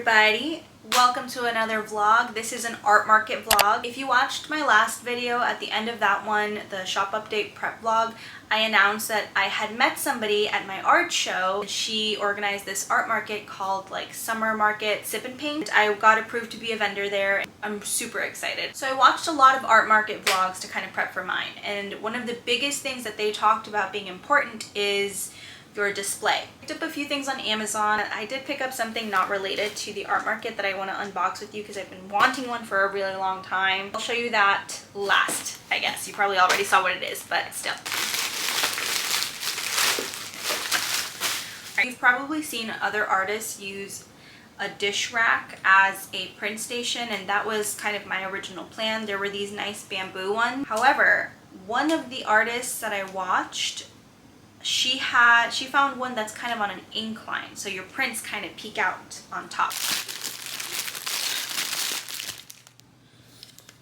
everybody, welcome to another vlog. This is an art market vlog. If you watched my last video, at the end of that one, the shop update prep vlog, I announced that I had met somebody at my art show. She organized this art market called like Summer Market Sip and Paint. I got approved to be a vendor there. I'm super excited. So I watched a lot of art market vlogs to kind of prep for mine, and one of the biggest things that they talked about being important is your display. I picked up a few things on Amazon. I did pick up something not related to the art market that I want to unbox with you because I've been wanting one for a really long time. I'll show you that last, I guess. You probably already saw what it is, but still. You've probably seen other artists use a dish rack as a print station, and that was kind of my original plan. There were these nice bamboo ones. However, one of the artists that I watched, she found one that's kind of on an incline, so your prints kind of peek out on top.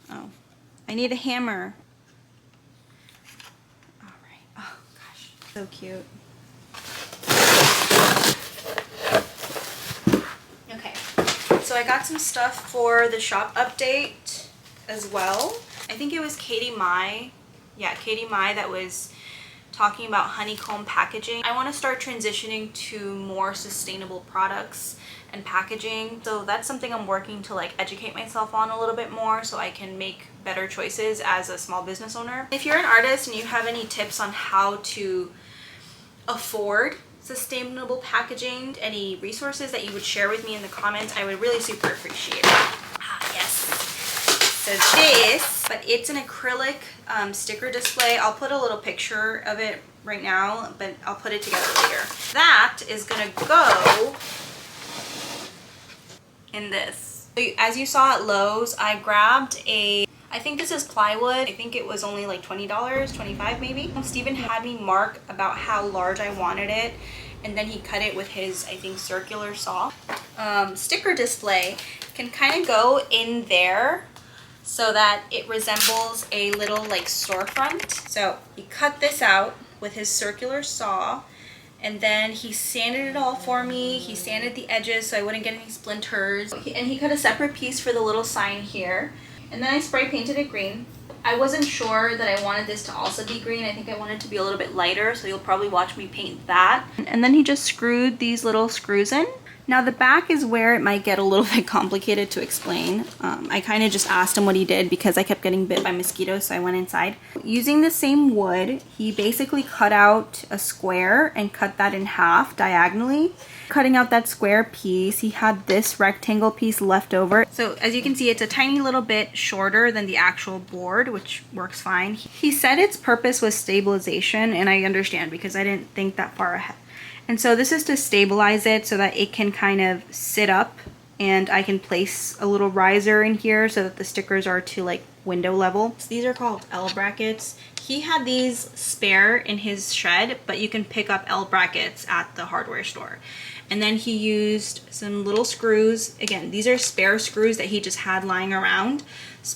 Oh, I need a hammer. All right. Oh gosh, so cute. Okay, so I got some stuff for the shop update as well. I think it was Katie Mai. Yeah, Katie Mai that was talking about honeycomb packaging. I want to start transitioning to more sustainable products and packaging, so that's something I'm working to like educate myself on a little bit more so I can make better choices as a small business owner. If you're an artist and you have any tips on how to afford sustainable packaging, any resources that you would share with me in the comments, I would really super appreciate it. Ah, yes. So this, but it's an acrylic sticker display. I'll put a little picture of it right now, but I'll put it together later. That is gonna go in this. So as you saw at Lowe's, I grabbed I think this is plywood. I think it was only like $20, $25 maybe. Steven had me mark about how large I wanted it, and then he cut it with his, I think, circular saw. Sticker display can kind of go in there so that it resembles a little like storefront. So he cut this out with his circular saw, and then he sanded it all for me. He sanded the edges so I wouldn't get any splinters. And he cut a separate piece for the little sign here. And then I spray painted it green. I wasn't sure that I wanted this to also be green. I think I wanted it to be a little bit lighter, so you'll probably watch me paint that. And then he just screwed these little screws in. Now the back is where it might get a little bit complicated to explain. I kind of just asked him what he did because I kept getting bit by mosquitoes, so I went inside. Using the same wood, he basically cut out a square and cut that in half diagonally. Cutting out that square piece, he had this rectangle piece left over. So as you can see, it's a tiny little bit shorter than the actual board, which works fine. He said its purpose was stabilization, and I understand because I didn't think that far ahead. And so this is to stabilize it so that it can kind of sit up, and I can place a little riser in here so that the stickers are to like window level. So these are called L brackets. He had these spare in his shed, but you can pick up L brackets at the hardware store. And then he used some little screws. Again, these are spare screws that he just had lying around,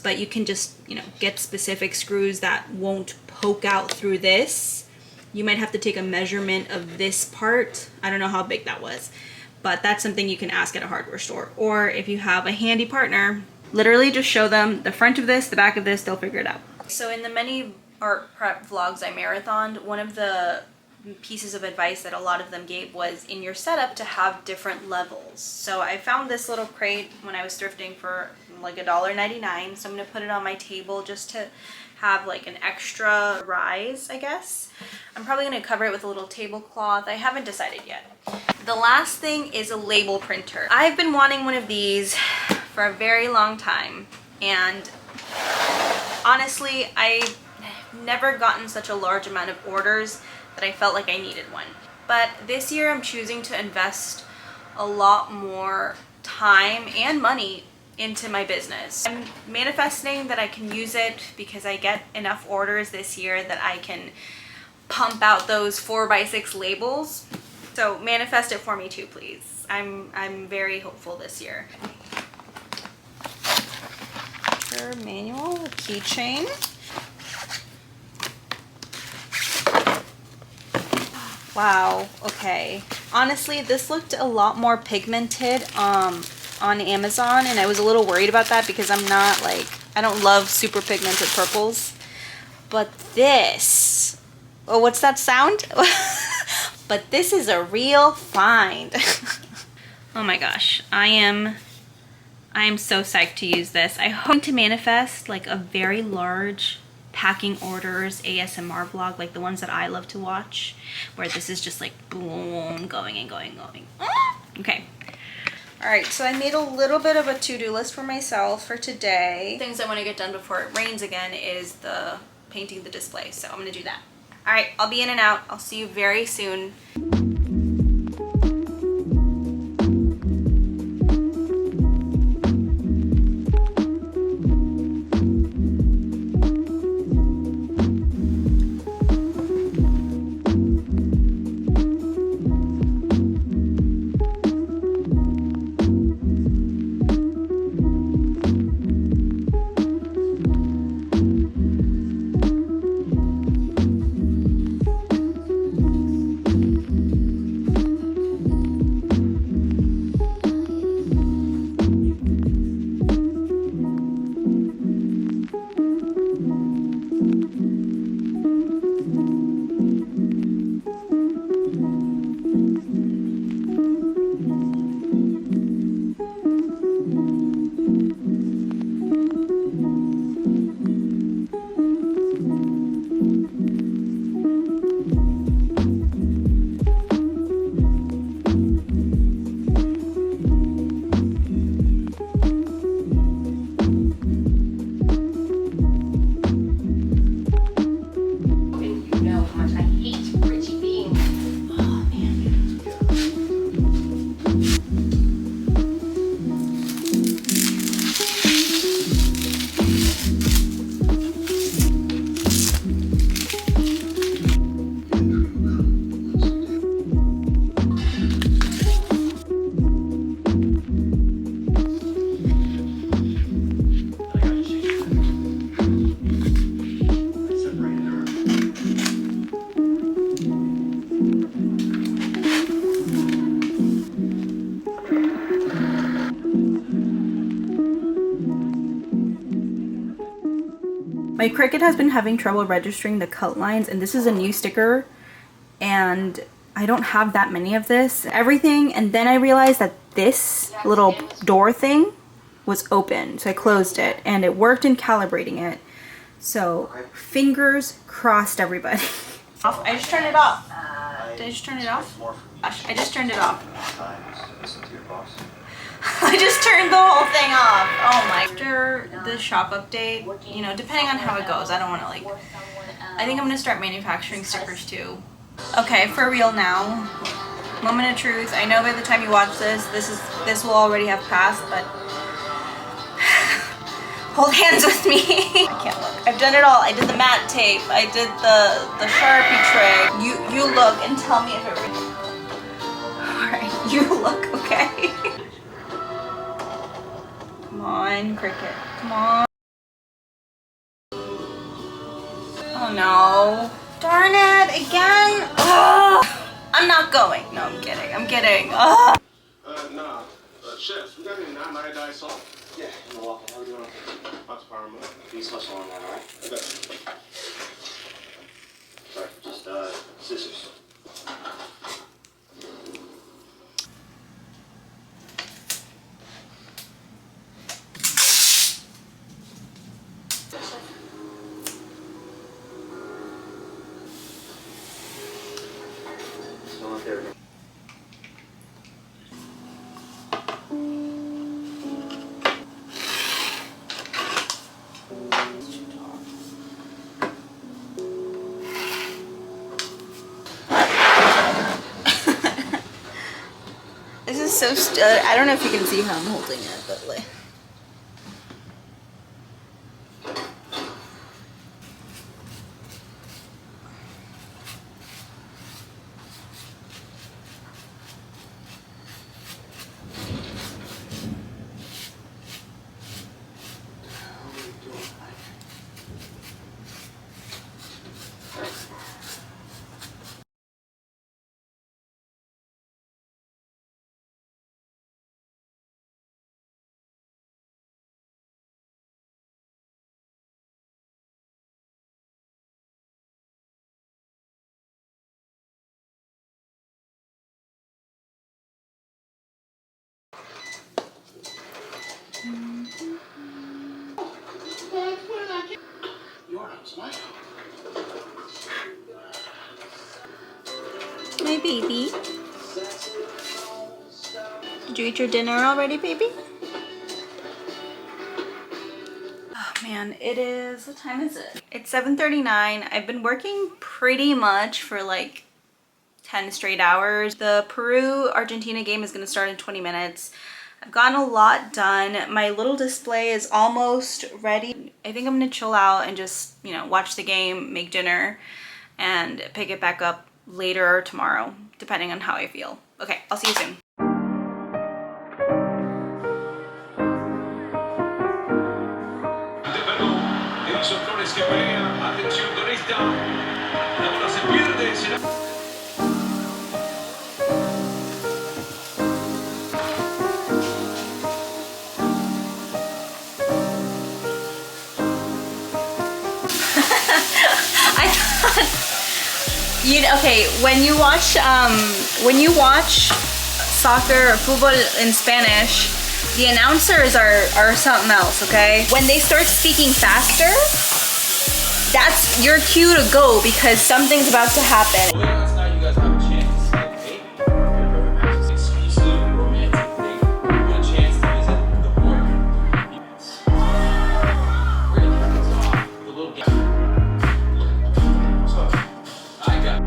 but you can just, you know, get specific screws that won't poke out through this. You might have to take a measurement of this part. I don't know how big that was, but that's something you can ask at a hardware store. Or if you have a handy partner, literally just show them the front of this, the back of this, they'll figure it out. So in the many art prep vlogs I marathoned, one of the pieces of advice that a lot of them gave was in your setup to have different levels. So I found this little crate when I was thrifting for like $1.99, so I'm gonna put it on my table just to have like an extra rise, I guess. I'm probably gonna cover it with a little tablecloth. I haven't decided yet. The last thing is a label printer. I've been wanting one of these for a very long time, and honestly, I've never gotten such a large amount of orders that I felt like I needed one. But this year I'm choosing to invest a lot more time and money into my business. I'm manifesting that I can use it because I get enough orders this year that I can pump out those 4x6 labels. So manifest it for me too, please. I'm very hopeful this year. Manual, keychain. Wow, okay. Honestly, this looked a lot more pigmented on Amazon, and I was a little worried about that because I'm not like, I don't love super pigmented purples. But this, oh, what's that sound? But this is a real find. Oh my gosh, I am so psyched to use this. I hope to manifest like a very large packing orders ASMR vlog, like the ones that I love to watch, where this is just like boom, going and going. Okay. All right, so I made a little bit of a to-do list for myself for today. Things I want to get done before it rains again is the painting the display, so I'm gonna do that. All right, I'll be in and out. I'll see you very soon. My Cricut has been having trouble registering the cut lines, and this is a new sticker, and I don't have that many of this. Everything, and then I realized that this little door thing was open, so I closed it, and it worked in calibrating it. So, fingers crossed, everybody. I just turned it off. Did I just turn it off? Gosh, I just turned it off. I just turned the whole thing off. Oh my. After the shop update, you know, depending on how it goes, I don't want to like, I think I'm going to start manufacturing stickers too. Okay, for real now. Moment of truth. I know by the time you watch this, this will already have passed, but hold hands with me. I can't look. I've done it all. I did the matte tape. I did the Sharpie trick. You look and tell me if it really... Alright, you look, okay? Come on, Cricut. Come on. Oh no. Darn it, again? Ugh. I'm not going. No, I'm kidding. I'm kidding. Ugh. Nah. Chef, we got any non-iodized salt? Yeah, in the waffle. How are we doing? Hot Parma. Please hustle on that, alright? Okay. Sorry, just, scissors. There we go. This is so I don't know if you can see how I'm holding it, but like... Smile. My baby. Did you eat your dinner already, baby? Oh man, it is, what time is it? It's 7:39. I've been working pretty much for like 10 straight hours. The Peru-Argentina game is gonna start in 20 minutes. I've gotten a lot done. My little display is almost ready. I think I'm gonna chill out and just, you know, watch the game, make dinner, and pick it back up later or tomorrow, depending on how I feel. Okay, I'll see you soon. I thought, okay, when you watch soccer or football in Spanish, the announcers are something else, okay? When they start speaking faster, that's your cue to go because something's about to happen. Last night you guys have a chance to see the baby. Your brother has an exclusive romantic date. You got a chance to visit the board. We're gonna kick this off with a little game. What's up? I got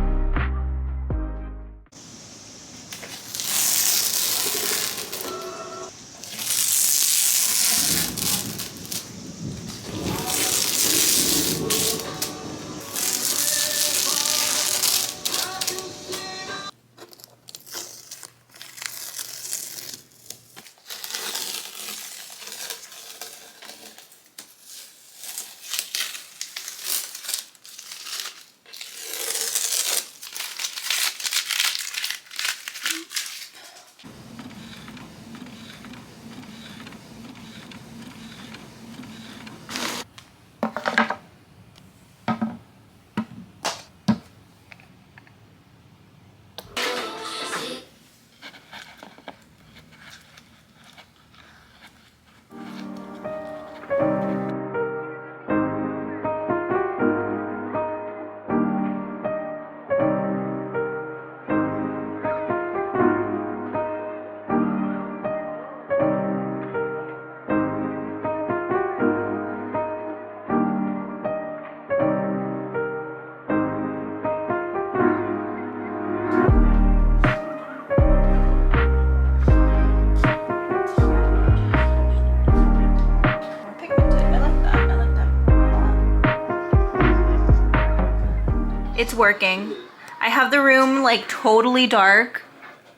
It's working. I have the room like totally dark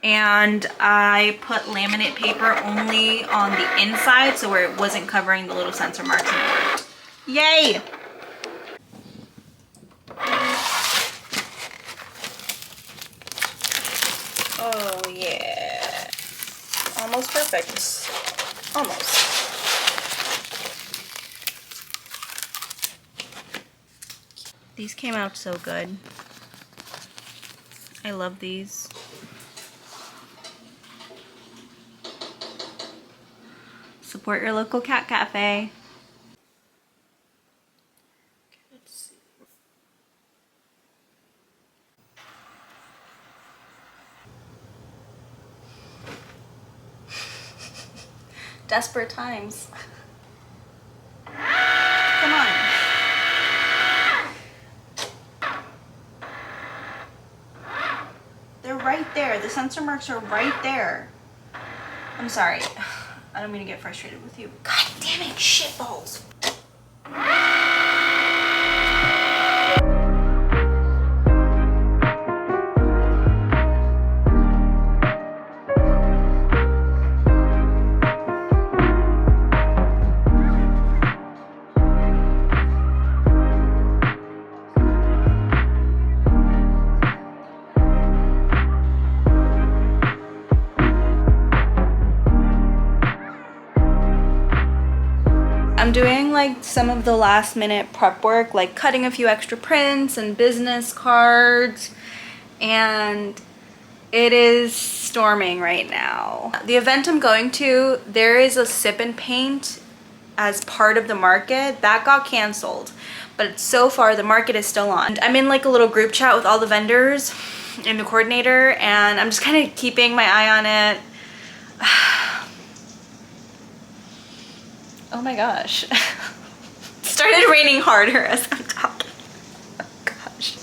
and I put laminate paper only on the inside so where it wasn't covering the little sensor marks anymore. Yay! Oh yeah. Almost perfect. Almost. These came out so good. I love these. Support your local cat cafe. Let's see. Desperate times. Come on. They're right there. The sensor marks are right there. I'm sorry. I don't mean to get frustrated with you. God damn it, shitballs. I'm doing like some of the last minute prep work, like cutting a few extra prints and business cards, and it is storming right now. The event I'm going to, there is a sip and paint as part of the market that got canceled, but so far the market is still on. I'm in like a little group chat with all the vendors and the coordinator, and I'm just kind of keeping my eye on it. Oh my gosh. It started raining harder as I'm talking. Oh gosh.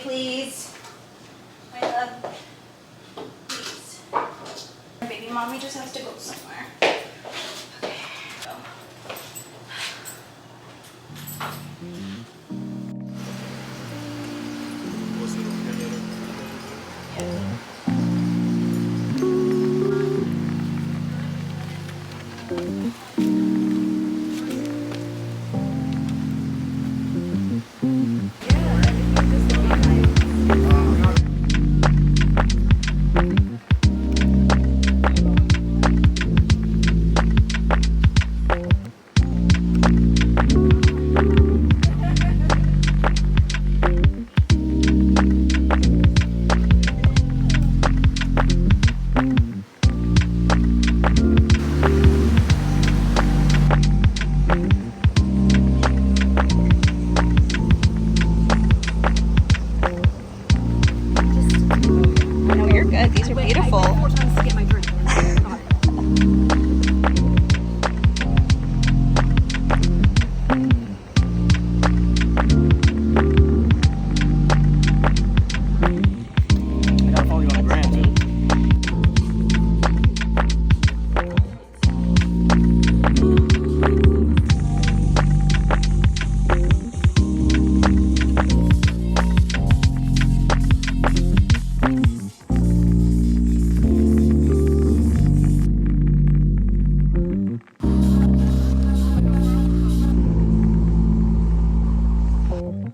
Please. My love. Please. Baby mommy just has to go somewhere. Okay. Go. No, you're good. These are beautiful.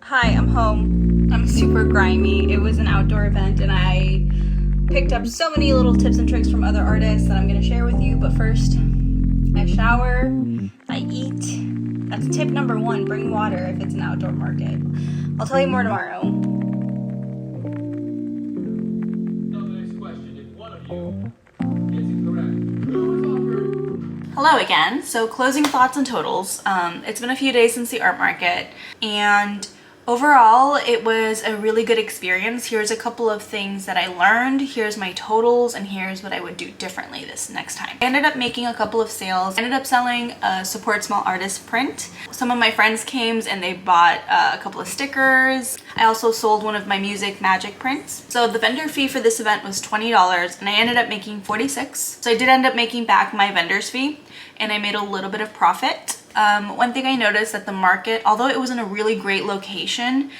Hi, I'm home. I'm super grimy. It was an outdoor event and I picked up so many little tips and tricks from other artists that I'm gonna share with you. But first, I shower, I eat. That's tip number 1, bring water if it's an outdoor market. I'll tell you more tomorrow. Hello again. So closing thoughts and totals. It's been a few days since the art market, and overall it was a really good experience. Here's a couple of things that I learned, here's my totals, and here's what I would do differently this next time. I ended up making a couple of sales. I ended up selling a support small artist print. Some of my friends came and they bought a couple of stickers. I also sold one of my music magic prints. So the vendor fee for this event was $20 and I ended up making $46. So I did end up making back my vendor's fee and I made a little bit of profit. One thing I noticed at the market, although it was in a really great location,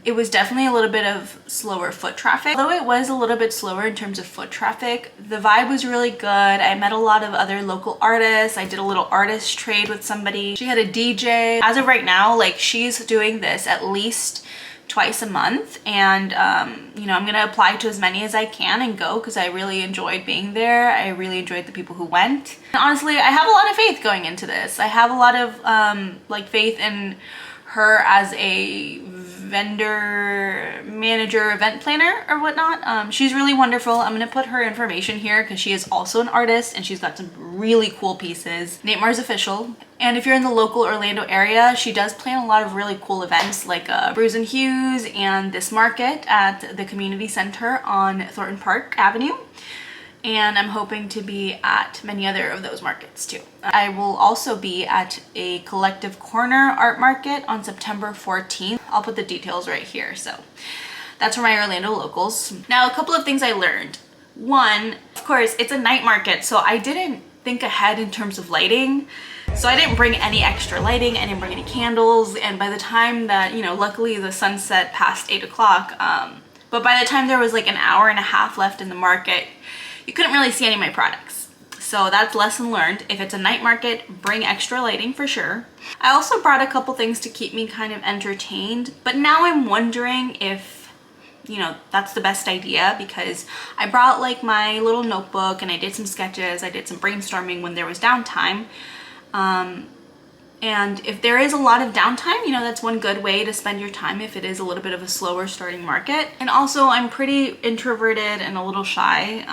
it was definitely a little bit of slower foot traffic. Although it was a little bit slower in terms of foot traffic, the vibe was really good. I met a lot of other local artists. I did a little artist trade with somebody. She had a DJ. As of right now, like, she's doing this at least twice a month, and you know, I'm gonna apply to as many as I can and go because I really enjoyed being there. I really enjoyed the people who went. And honestly, I have a lot of faith going into this. I have a lot of like faith in her as a vendor manager, event planner or whatnot. She's really wonderful. I'm gonna put her information here because she is also an artist and she's got some really cool pieces. Nate Mars Official. And if you're in the local Orlando area, she does plan a lot of really cool events like Brews and Hues and this market at the community center on Thornton Park Avenue. And I'm hoping to be at many other of those markets too. I will also be at a Collective Corner art market on September 14th. I'll put the details right here. So that's for my Orlando locals. Now, a couple of things I learned. One, of course, it's a night market, so I didn't think ahead in terms of lighting. So I didn't bring any extra lighting, I didn't bring any candles, and by the time that, you know, luckily the sun set past 8 o'clock, but by the time there was like an hour and a half left in the market, you couldn't really see any of my products. So that's lesson learned. If it's a night market, bring extra lighting for sure. I also brought a couple things to keep me kind of entertained, but now I'm wondering if, you know, that's the best idea, because I brought like my little notebook and I did some sketches, I did some brainstorming when there was downtime. And if there is a lot of downtime, you know, that's one good way to spend your time if it is a little bit of a slower starting market. And also, I'm pretty introverted and a little shy.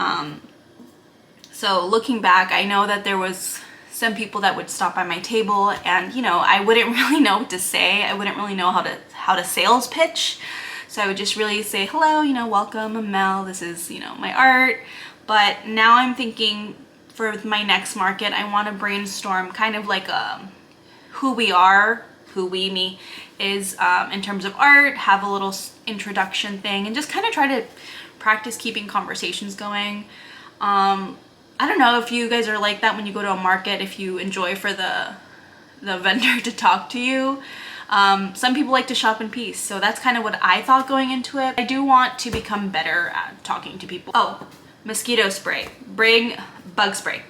So looking back, I know that there was some people that would stop by my table and, you know, I wouldn't really know what to say. I wouldn't really know how to sales pitch. So I would just really say, hello, you know, welcome, I'm Mel, this is, you know, my art. But now I'm thinking for my next market, I want to brainstorm kind of like who we are, who we, me, is in terms of art, have a little introduction thing, and just kind of try to practice keeping conversations going. I don't know if you guys are like that when you go to a market, if you enjoy for the vendor to talk to you. Some people like to shop in peace, so that's kind of what I thought going into it. I do want to become better at talking to people. Oh, mosquito spray. Bring bug spray.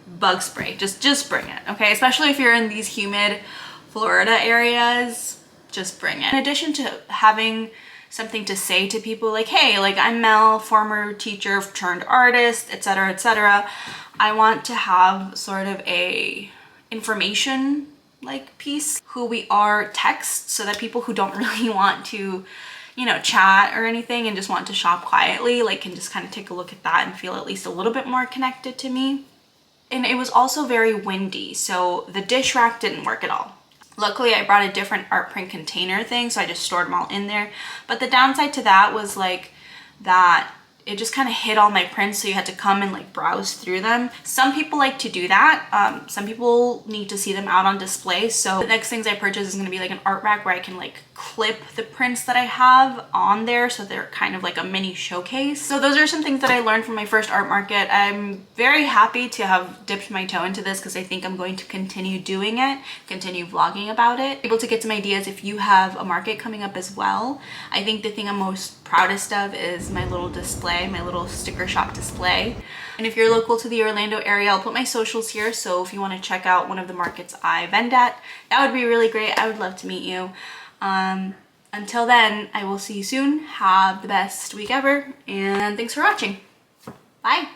Bug spray. Just bring it, okay? Especially if you're in these humid Florida areas, just bring it. In addition to having something to say to people like, hey, like, I'm Mel, former teacher turned artist, etc., etc., I want to have sort of a information like piece, who we are text, so that people who don't really want to, you know, chat or anything and just want to shop quietly, like, can just kind of take a look at that and feel at least a little bit more connected to me. And it was also very windy, so the dish rack didn't work at all. Luckily, I brought a different art print container thing, so I just stored them all in there. But the downside to that was like that it just kind of hid all my prints, so you had to come and like browse through them. Some people like to do that. Some people need to see them out on display. So the next things I purchase is going to be like an art rack where I can like clip the prints that I have on there, so they're kind of like a mini showcase. So those are some things that I learned from my first art market. I'm very happy to have dipped my toe into this because I think I'm going to continue doing it, continue vlogging about it. Able to get some ideas if you have a market coming up as well. I think the thing I'm most proudest of is my little display, my little sticker shock display. And if you're local to the Orlando area, I'll put my socials here, so if you want to check out one of the markets I vend at, that would be really great. I would love to meet you. Until then, I will see you soon. Have the best week ever, and thanks for watching. Bye.